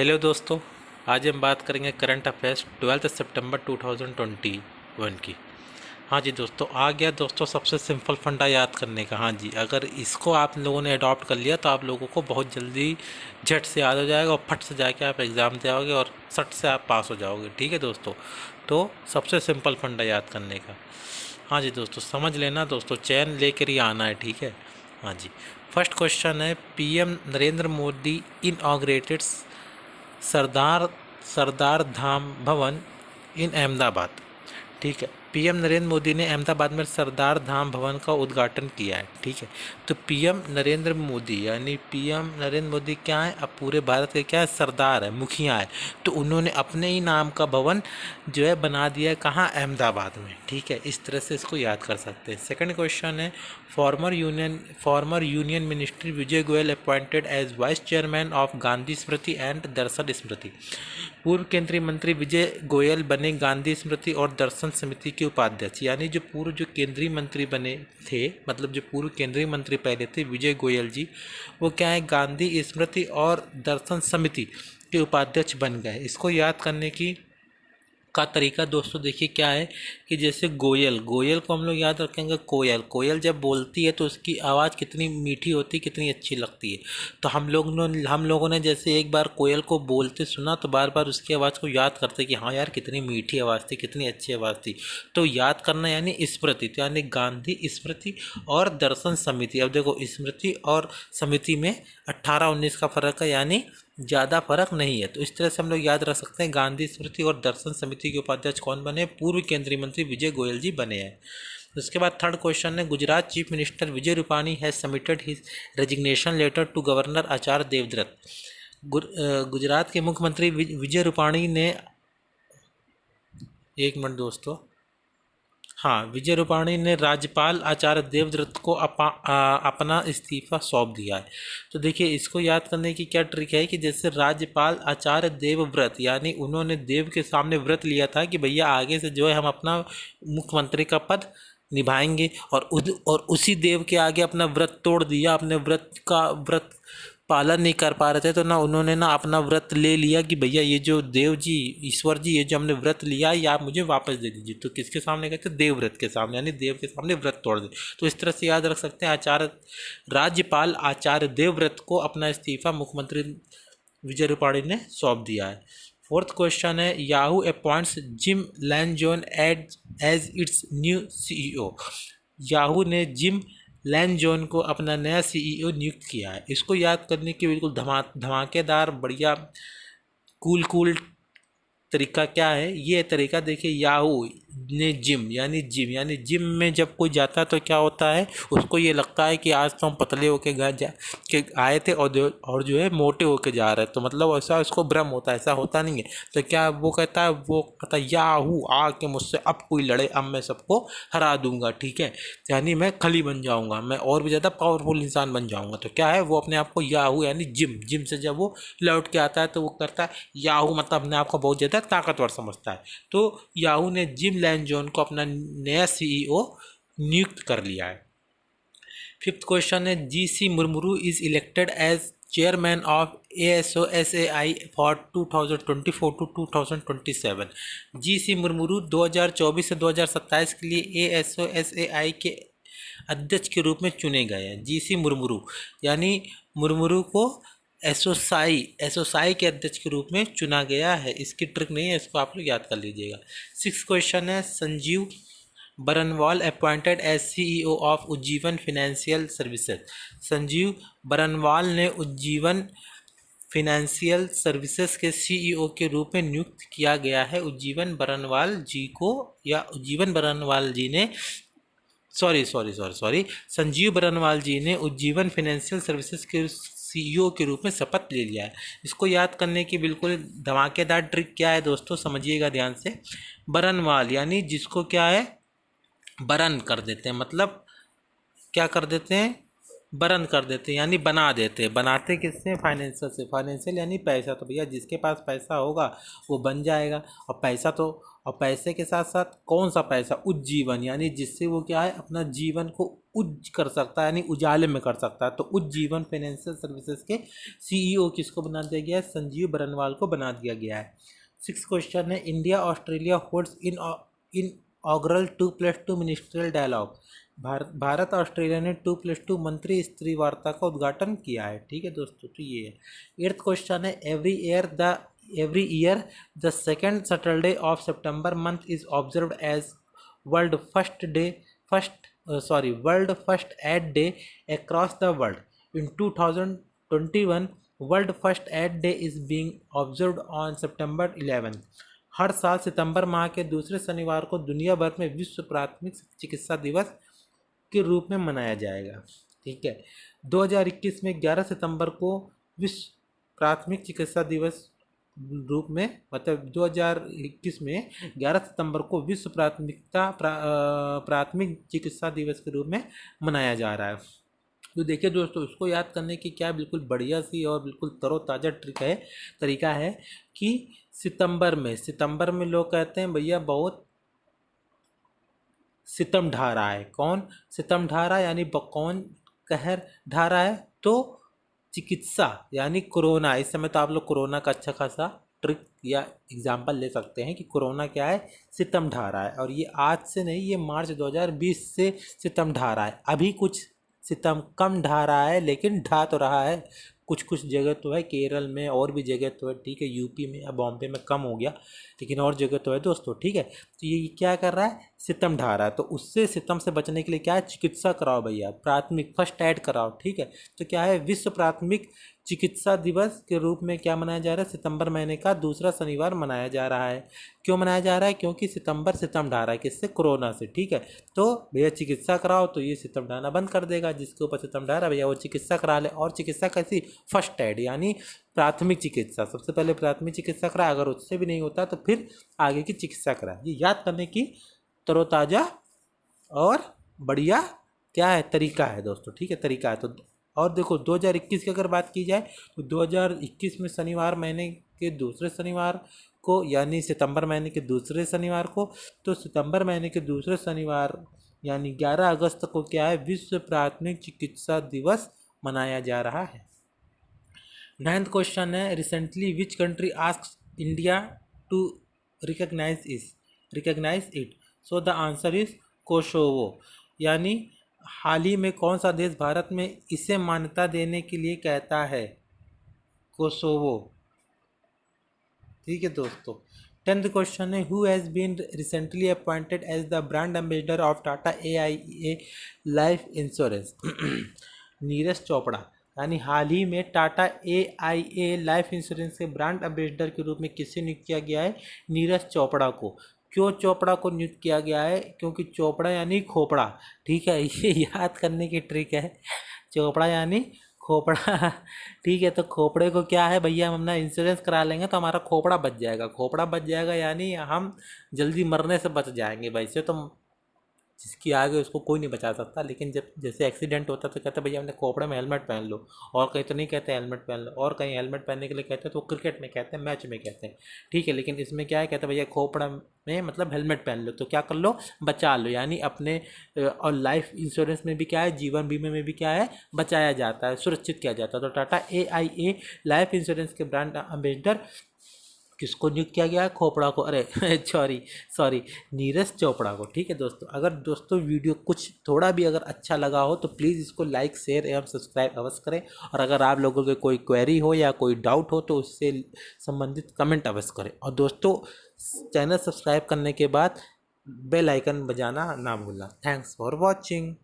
Hello दोस्तों, आज हम बात करेंगे करंट अफेयर्स 12 सितंबर 2021 की। हाँ जी दोस्तों, आ गया दोस्तों सबसे सिंपल फंडा याद करने का। हाँ जी, अगर इसको आप लोगों ने अडॉप्ट कर लिया तो आप लोगों को बहुत जल्दी झट से याद हो जाएगा और फट से जाके आप एग्ज़ाम दे आओगे और सट से आप पास हो जाओगे। ठीक है दोस्तों, तो सबसे सिंपल फंडा याद करने का। हाँ जी दोस्तों, समझ लेना दोस्तों, चैन लेकर ही आना है। ठीक है। हाँ जी, फर्स्ट क्वेश्चन है, पीएम नरेंद्र मोदी इनऑग्रेटेड सरदार सरदार धाम भवन इन अहमदाबाद। ठीक है, पीएम नरेंद्र मोदी ने अहमदाबाद में सरदार धाम भवन का उद्घाटन किया है। ठीक है, तो पीएम नरेंद्र मोदी यानी पीएम नरेंद्र मोदी क्या है, अब पूरे भारत के क्या है, सरदार है, मुखिया है। तो उन्होंने अपने ही नाम का भवन जो है बना दिया है, कहाँ, अहमदाबाद में। ठीक है, इस तरह से इसको याद कर सकते हैं। सेकंड क्वेश्चन है, former union minister Vijay Goel appointed as vice chairman of Gandhi Smriti and Darshan Smriti. पूर्व केंद्रीय मंत्री विजय गोयल बने गांधी स्मृति और दर्शन समिति के उपाध्यक्ष। यानी जो पूर्व जो केंद्रीय मंत्री बने थे, मतलब जो पूर्व केंद्रीय मंत्री पहले थे विजय गोयल जी, वो क्या है, गांधी स्मृति और दर्शन समिति के उपाध्यक्ष बन गए। इसको याद करने की का तरीका दोस्तों देखिए क्या है कि जैसे गोयल गोयल को हम लोग याद रखेंगे, कोयल कोयल जब बोलती है तो उसकी आवाज़ कितनी मीठी होती है, कितनी अच्छी लगती है। तो हम लोगों ने जैसे एक बार कोयल को बोलते सुना तो बार बार उसकी आवाज़ को याद करते कि हाँ यार कितनी मीठी आवाज़ थी, कितनी अच्छी आवाज़ थी। तो याद करना यानी स्मृति, तो यानी गांधी स्मृति और दर्शन समिति। अब देखो स्मृति और समिति में 18-19 का फ़र्क है, यानी ज़्यादा फर्क नहीं है। तो इस तरह से हम लोग याद रख सकते हैं, गांधी स्मृति और दर्शन समिति के उपाध्यक्ष कौन बने, पूर्व केंद्रीय मंत्री विजय गोयल जी बने हैं। उसके बाद थर्ड क्वेश्चन है, Gujarat chief minister Vijay Rupani has submitted his resignation letter to governor Acharya Devvrat. Gujarat के मुख्यमंत्री विजय रूपाणी ने, एक मिनट दोस्तों, हाँ, विजय रूपाणी ने राज्यपाल आचार्य देवव्रत को अपना इस्तीफा सौंप दिया है। तो देखिए इसको याद करने की क्या ट्रिक है कि जैसे राज्यपाल आचार्य देवव्रत यानी उन्होंने देव के सामने व्रत लिया था कि भैया आगे से जो है हम अपना मुख्यमंत्री का पद निभाएंगे, और उसी देव के आगे अपना व्रत तोड़ दिया, अपने व्रत पालन नहीं कर पा रहे थे, तो ना उन्होंने ना अपना व्रत ले लिया कि भैया ये जो देव जी, ईश्वर जी, ये जो हमने व्रत लिया है ये आप मुझे वापस दे दीजिए। तो किसके सामने कहते हैं, देव व्रत के सामने, यानी देव के सामने व्रत तोड़ दे। तो इस तरह से याद रख सकते हैं, राज्यपाल आचार्य देवव्रत को अपना इस्तीफा मुख्यमंत्री विजय रूपाणी ने सौंप दिया है। फोर्थ क्वेश्चन है, Yahoo appoints Jim Lanzone as its new CEO. Yahoo ने जिम लैनजोन को अपना नया सीईओ नियुक्त किया है। इसको याद करने की बिल्कुल धमाकेदार बढ़िया कूल तरीका क्या है, ये तरीका देखिए, याहू ने जिम में जब कोई जाता है तो क्या होता है, उसको ये लगता है कि आज तो हम पतले होके आए थे और जो है मोटे होके जा रहे हैं, तो मतलब ऐसा उसको भ्रम होता है, ऐसा होता नहीं है। तो क्या वो कहता है याहू आके मुझसे अब कोई लड़े, अब मैं सबको हरा दूंगा। ठीक है, यानी मैं खली बन जाऊंगा, मैं और भी ज़्यादा पावरफुल इंसान बन जाऊंगा। तो क्या है, वो अपने आप को याहू यानी जिम से जब वो लौट के आता है तो वो करता है याहू, मतलब अपने आप को बहुत ज़्यादा ताकतवर समझता है। तो याहू ने जिम लैनजोन को अपना नया सीईओ नियुक्त कर लिया है। फिफ्थ क्वेश्चन है, GC Murmu is elected as chairman of ASOSAI for 2024 to 2027। GC Murmu 2024 से 2027 के लिए ASOSAI के अध्यक्ष के रूप में चुने गए हैं। जीसी मुर्मू यानी मुर्मू को एसोसाई के अध्यक्ष के रूप में चुना गया है। इसकी ट्रिक नहीं है, इसको आप लोग याद कर लीजिएगा। सिक्स क्वेश्चन है, Sanjeev Barnwal appointed as CEO of Ujjivan financial services. Sanjeev Barnwal ने उज्जीवन फाइनेंशियल सर्विसेज के सीईओ के रूप में नियुक्त किया गया है। उज्जीवन बरनवाल जी को, या उज्जीवन बरनवाल जी ने सॉरी संजीव बरनवाल जी ने उज्जीवन फाइनेंशियल सर्विसेज के सीईओ के रूप में शपथ ले लिया है। इसको याद करने की बिल्कुल धमाकेदार ट्रिक क्या है दोस्तों, समझिएगा ध्यान से। बरनवाल यानी जिसको क्या है, बरन कर देते हैं, मतलब क्या कर देते हैं, बरन कर देते हैं, यानी बना देते हैं। बनाते किससे, फाइनेंशियल से। फाइनेंशियल यानी पैसा, तो भैया जिसके पास पैसा होगा वो बन जाएगा। और पैसे के साथ साथ कौन सा पैसा, उज्जीवन यानी जिससे वो क्या है, अपना जीवन को उज कर सकता है, यानी उजाले में कर सकता है। तो उज्जीवन फाइनेंशियल सर्विसेज के सीईओ किसको बना दिया गया है? संजीव बरनवाल को बना दिया गया है। 6 क्वेश्चन है, इंडिया ऑस्ट्रेलिया होल्ड्स इन ऑगरल 2+2 मिनिस्ट्रियल डायलॉग। भारत ऑस्ट्रेलिया ने 2+2 मंत्री स्तरीय वार्ता का उद्घाटन किया है। ठीक है दोस्तों, तो ये है। 8th क्वेश्चन है, every year the second Saturday of September month is observed as world first aid day across the world. In 2021 world first aid day is being observed on September 11th. हर साल सितंबर माह के दूसरे शनिवार को दुनिया भर में विश्व प्राथमिक चिकित्सा दिवस के रूप में मनाया जाएगा। ठीक है, 2021 में 11 सितंबर को विश्व प्राथमिक चिकित्सा दिवस रूप में, मतलब 2021 में 11 सितंबर को विश्व प्राथमिक चिकित्सा दिवस के रूप में मनाया जा रहा है। तो देखिए दोस्तों, इसको याद करने की क्या बिल्कुल बढ़िया सी और बिल्कुल तरोताज़ा तरीका है कि सितंबर में लोग कहते हैं भैया बहुत सितम ढा रहा है। कौन सितम ढा रहा है? यानी कौन कहर ढा रहा है? तो चिकित्सा यानी कोरोना। इस समय तो आप लोग कोरोना का अच्छा खासा ट्रिक या एग्जाम्पल ले सकते हैं कि कोरोना क्या है? सितम ढा रहा है। और ये आज से नहीं, ये मार्च 2020 से सितम ढा रहा है। अभी कुछ सितम कम ढा रहा है, लेकिन ढा तो रहा है। कुछ जगह तो है, केरल में और भी जगह तो है। ठीक है, यूपी में या बॉम्बे में कम हो गया, लेकिन और जगह तो है दोस्तों। ठीक है, तो ये क्या कर रहा है? सितम ढा रहा है। तो उससे सितम से बचने के लिए क्या है? चिकित्सा कराओ भैया, प्राथमिक फर्स्ट एड कराओ। ठीक है, तो क्या है? विश्व प्राथमिक चिकित्सा दिवस के रूप में क्या मनाया जा रहा है? सितंबर महीने का दूसरा शनिवार मनाया जा रहा है। क्यों मनाया जा रहा है? क्योंकि सितंबर सितम ढा रहा है। किससे? कोरोना से। ठीक है, तो भैया चिकित्सा कराओ, तो ये सितम ढाना बंद कर देगा। जिसके ऊपर सितम ढा रहा है भैया वो चिकित्सा करा ले। और चिकित्सा कैसी? फर्स्ट एड, यानी प्राथमिक चिकित्सा। सबसे पहले प्राथमिक चिकित्सा कराए, अगर उससे भी नहीं होता तो फिर आगे की चिकित्सा कराए। ये याद करने की तरोताज़ा और बढ़िया क्या है? तरीका है दोस्तों। ठीक है, तरीका है। तो और देखो 2021 की अगर बात की जाए तो 2021 में शनिवार महीने के दूसरे शनिवार को, यानी सितंबर महीने के दूसरे शनिवार को, तो सितंबर महीने के दूसरे शनिवार यानी 11 अगस्त को क्या है? विश्व प्राथमिक चिकित्सा दिवस मनाया जा रहा है। 9th क्वेश्चन है, recently which country asked India to recognise it? So the answer is Kosovo. यानी हाल ही में कौन सा देश भारत में इसे मान्यता देने के लिए कहता है? कोसोवो। ठीक है दोस्तों। 10th क्वेश्चन है, who has been recently appointed as the brand ambassador of Tata AIA life insurance? Neeraj Chopra. यानी हाल ही में टाटा AIA लाइफ इंश्योरेंस के ब्रांड एम्बेसडर के रूप में किसे नियुक्त किया गया है? नीरज चोपड़ा को। क्यों चोपड़ा को नियुक्त किया गया है? क्योंकि चोपड़ा यानी खोपड़ा। ठीक है, ये याद करने की ट्रिक है। चोपड़ा यानी खोपड़ा। ठीक है, तो खोपड़े को क्या है भैया, हम अपना इंश्योरेंस करा लेंगे तो हमारा खोपड़ा बच जाएगा। खोपड़ा बच जाएगा यानी हम जल्दी मरने से बच जाएंगे। वैसे तो जिसकी आगे उसको कोई नहीं बचा सकता, लेकिन जब जैसे एक्सीडेंट होता तो कहते भैया अपने खोपड़े में हेलमेट पहन लो। और कहीं तो नहीं कहते हेलमेट पहन लो, और कहीं हेलमेट पहनने के लिए कहते हैं तो क्रिकेट में कहते हैं, मैच में कहते हैं। ठीक है, लेकिन इसमें क्या है? कहते भैया खोपड़ा में मतलब हेलमेट पहन लो, तो क्या कर लो? बचा लो। यानी अपने और लाइफ इंश्योरेंस में भी क्या है? जीवन बीमे में भी क्या है? बचाया जाता है, सुरक्षित किया जाता है। तो टाटा AIA लाइफ इंश्योरेंस के ब्रांड एम्बेसडर किसको नियुक्त किया गया है? खोपड़ा को। अरे सॉरी नीरज चोपड़ा को। ठीक है दोस्तों, अगर दोस्तों वीडियो कुछ थोड़ा भी अगर अच्छा लगा हो तो प्लीज़ इसको लाइक शेयर एवं सब्सक्राइब अवश्य करें। और अगर आप लोगों के कोई क्वेरी हो या कोई डाउट हो तो उससे संबंधित कमेंट अवश्य करें। और दोस्तों चैनल सब्सक्राइब करने के बाद बेल आइकन बजाना ना भूलना। Thanks for watching.